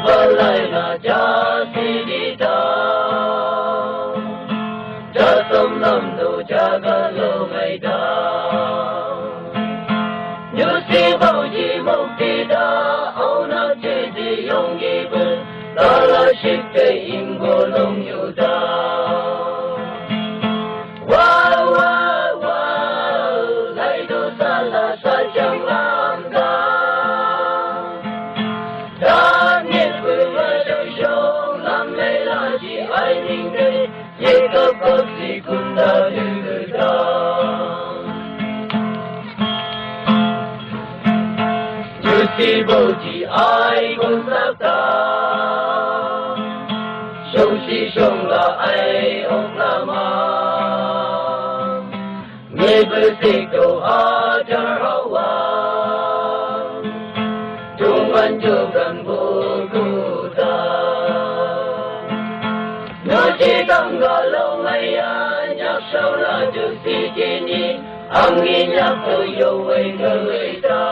balai na cha si đi đâu cha sông lâm đồ cha ga lô ngày đâu như si bao gì mong đi đó âu na chế đi yong gi bơ ta la shik te im go long yu da wa wa wa lai do sa la sa chang lam da da niệm bơ ma do shong lam mê la ji ai ning de ye cấp cấp si kun da du da như si bao ji ai kun sa ta sông si sông là ai ông là ma nghe bơ si cầu a cha hoa trung văn châu gần vô tu ta nó chỉ tâm gà lâu ngày nhạc sâu là chú si chi ni ang nghi nhạc tự yêu quên người ta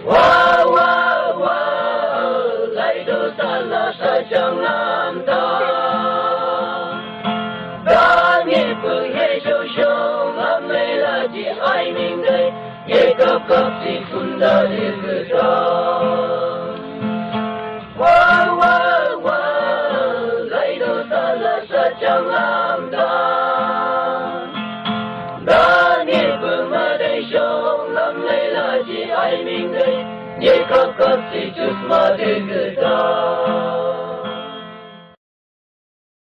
wa wa wa lại đồ sa la sa chẳng làm ta đã nghe phương hệ sâu sâu làm mê là chỉ ai mình đây ye cấp cấp si kun da đi người ta wa wa wa lại đồ sa la sa chẳng làm ta đã nghe phương mà đây sâu làm mê là chỉ ai mình đây ye cấp cấp si chút mà đi